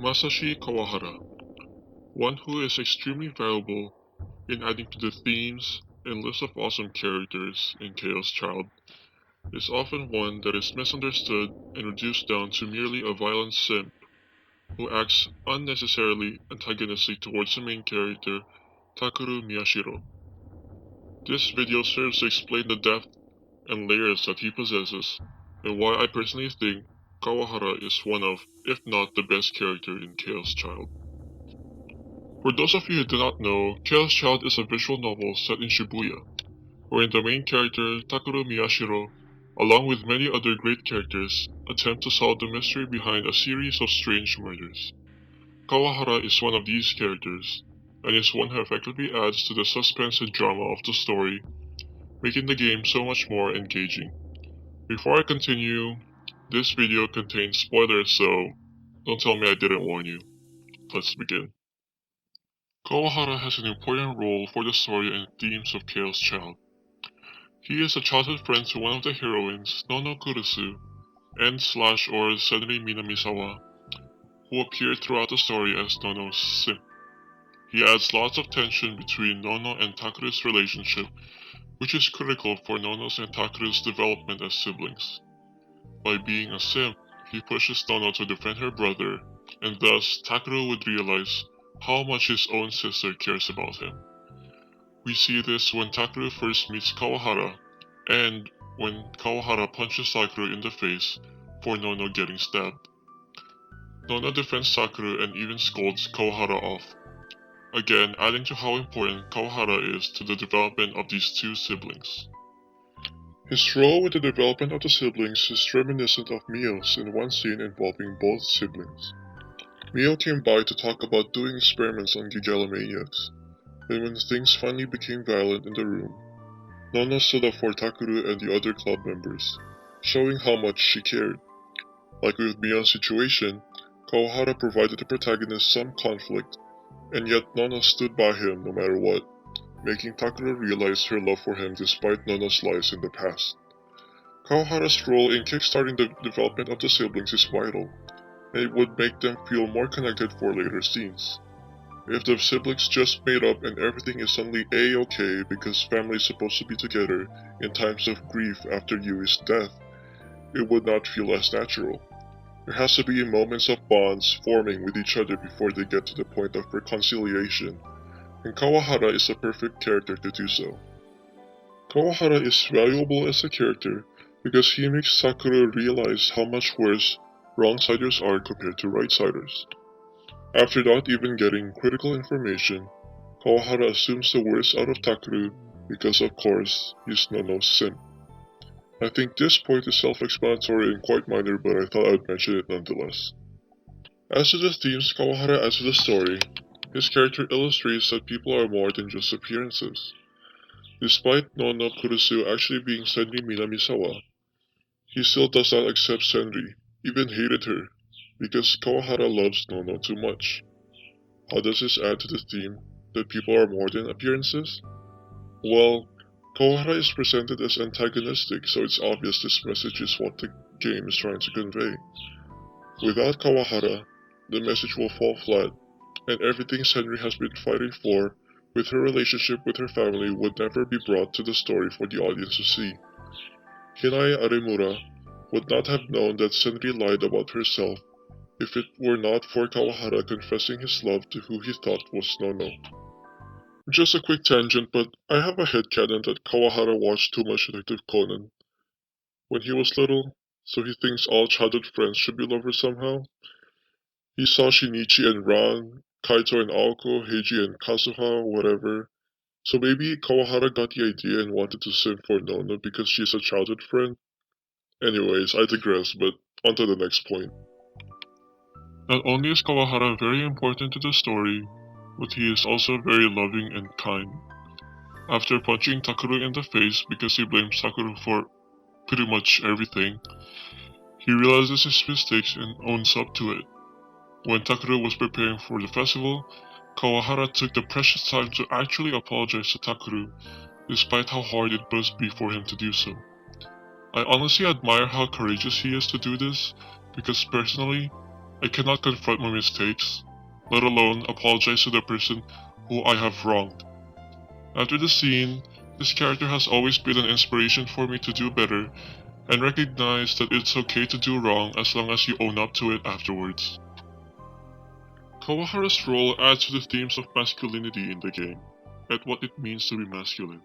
Masashi Kawahara, one who is extremely valuable in adding to the themes and list of awesome characters in Chaos Child, is often one that is misunderstood and reduced down to merely a violent simp who acts unnecessarily antagonistic towards the main character, Takeru Miyashiro. This video serves to explain the depth and layers that he possesses, and why I personally think Kawahara is one of, if not the best character in Chaos Child. For those of you who do not know, Chaos Child is a visual novel set in Shibuya, wherein the main character, Takeru Miyashiro, along with many other great characters, attempt to solve the mystery behind a series of strange murders. Kawahara is one of these characters, and is one who effectively adds to the suspense and drama of the story, making the game so much more engaging. Before I continue, this video contains spoilers, so don't tell me I didn't warn you. Let's begin. Kawahara has an important role for the story and themes of Chaos Child. He is a childhood friend to one of the heroines, Nono Kurusu, and/or Senri Minamisawa, who appear throughout the story as Nono's simp. He adds lots of tension between Nono and Takeru's relationship, which is critical for Nono's and Takeru's development as siblings. By being a simp, he pushes Nono to defend her brother, and thus Takeru would realize how much his own sister cares about him. We see this when Takeru first meets Kawahara, and when Kawahara punches Takeru in the face for Nono getting stabbed. Nono defends Takeru and even scolds Kawahara off, again adding to how important Kawahara is to the development of these two siblings. His role with the development of the siblings is reminiscent of Mio's in one scene involving both siblings. Mio came by to talk about doing experiments on Gigalomaniacs, and when things finally became violent in the room, Nono stood up for Takeru and the other club members, showing how much she cared. Like with Mio's situation, Kawahara provided the protagonist some conflict, and yet Nono stood by him no matter what, making Takeru realize her love for him despite Nono's lies in the past. Kawahara's role in kickstarting the development of the siblings is vital, and it would make them feel more connected for later scenes. If the siblings just made up and everything is suddenly a-okay because family is supposed to be together in times of grief after Yui's death, it would not feel as natural. There has to be moments of bonds forming with each other before they get to the point of reconciliation, and Kawahara is a perfect character to do so. Kawahara is valuable as a character because he makes Sakura realize how much worse wrong-siders are compared to right-siders. After not even getting critical information, Kawahara assumes the worst out of Takeru because of course he's Nono's simp. I think this point is self-explanatory and quite minor, but I thought I'd mention it nonetheless. As to the themes Kawahara adds to the story, his character illustrates that people are more than just appearances. Despite Nono Kurusu actually being Senri Minamisawa, he still does not accept Senri, even hated her, because Kawahara loves Nono too much. How does this add to the theme that people are more than appearances? Well, Kawahara is presented as antagonistic, so it's obvious this message is what the game is trying to convey. Without Kawahara, the message will fall flat, and everything Senri has been fighting for with her relationship with her family would never be brought to the story for the audience to see. Hinai Aremura would not have known that Senri lied about herself if it were not for Kawahara confessing his love to who he thought was Nono. Just a quick tangent, but I have a headcanon that Kawahara watched too much Detective Conan when he was little, so he thinks all childhood friends should be lovers somehow. He saw Shinichi and Ran, Kaito and Aoko, Heiji and Kazuha, whatever. So maybe Kawahara got the idea and wanted to simp for Nono because she's a childhood friend. Anyways, I digress, but on to the next point. Not only is Kawahara very important to the story, but he is also very loving and kind. After punching Takeru in the face because he blames Takeru for pretty much everything, he realizes his mistakes and owns up to it. When Takeru was preparing for the festival, Kawahara took the precious time to actually apologize to Takeru, despite how hard it must be for him to do so. I honestly admire how courageous he is to do this, because personally, I cannot confront my mistakes, let alone apologize to the person who I have wronged. After the scene, this character has always been an inspiration for me to do better and recognize that it's okay to do wrong as long as you own up to it afterwards. Kawahara's role adds to the themes of masculinity in the game, and what it means to be masculine.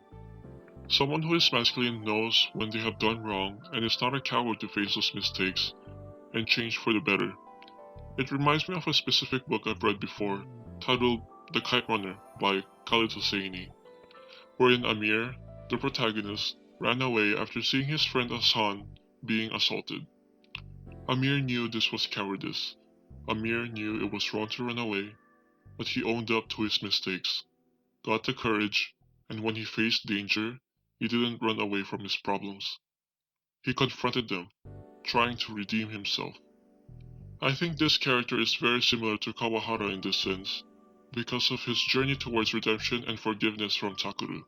Someone who is masculine knows when they have done wrong and is not a coward to face those mistakes and change for the better. It reminds me of a specific book I've read before, titled The Kite Runner by Khalid Hosseini, wherein Amir, the protagonist, ran away after seeing his friend Hassan being assaulted. Amir knew this was cowardice. Amir knew it was wrong to run away, but he owned up to his mistakes, got the courage, and when he faced danger, he didn't run away from his problems. He confronted them, trying to redeem himself. I think this character is very similar to Kawahara in this sense, because of his journey towards redemption and forgiveness from Takuru.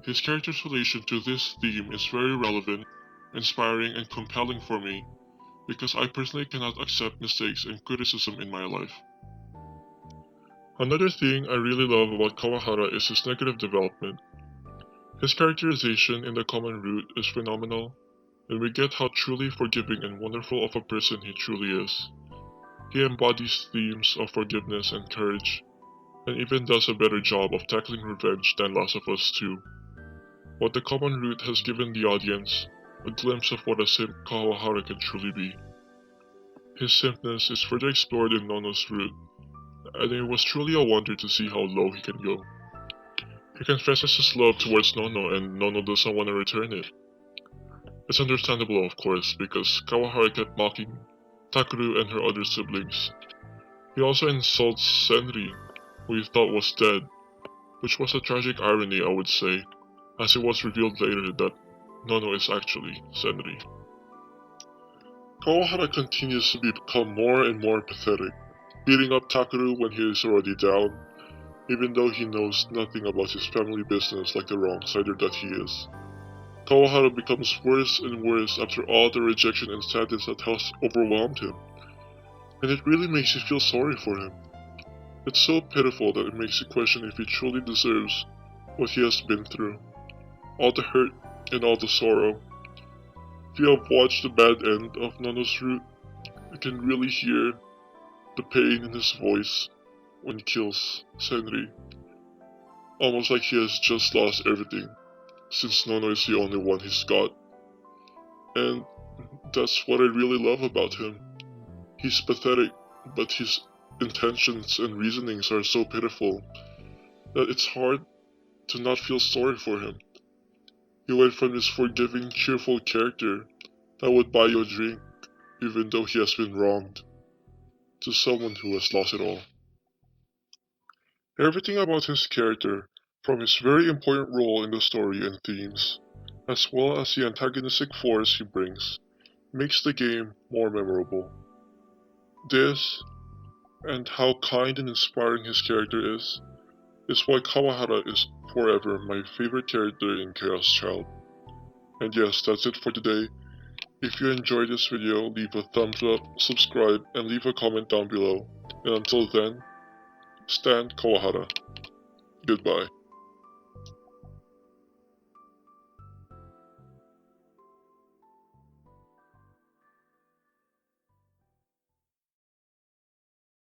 His character's relation to this theme is very relevant, inspiring, and compelling for me, because I personally cannot accept mistakes and criticism in my life. Another thing I really love about Kawahara is his negative development. His characterization in the common root is phenomenal, and we get how truly forgiving and wonderful of a person he truly is. He embodies themes of forgiveness and courage, and even does a better job of tackling revenge than Last of Us 2. What the common root has given the audience a glimpse of what a simp Kawahara can truly be. His simpness is further explored in Nono's root, and it was truly a wonder to see how low he can go. He confesses his love towards Nono and Nono doesn't want to return it. It's understandable of course, because Kawahara kept mocking Takuru and her other siblings. He also insults Senri, who he thought was dead, which was a tragic irony I would say, as it was revealed later that Nono is actually Senri. Kawahara continues to become more and more pathetic, beating up Takuru when he is already down, even though he knows nothing about his family business like the wrong-sider that he is. Kawahara becomes worse and worse after all the rejection and sadness that has overwhelmed him, and it really makes you feel sorry for him. It's so pitiful that it makes you question if he truly deserves what he has been through, all the hurt and all the sorrow. If you have watched the bad end of Nono's root, you can really hear the pain in his voice when he kills Senri, almost like he has just lost everything, since Nono is the only one he's got. And that's what I really love about him. He's pathetic, but his intentions and reasonings are so pitiful that it's hard to not feel sorry for him. He went from this forgiving, cheerful character that would buy you a drink even though he has been wronged, to someone who has lost it all. Everything about his character, from his very important role in the story and themes, as well as the antagonistic force he brings, makes the game more memorable. This, and how kind and inspiring his character is why Kawahara is forever my favorite character in Chaos Child. And yes, that's it for today. If you enjoyed this video, leave a thumbs up, subscribe, and leave a comment down below. And until then, stand Kawahara. Goodbye.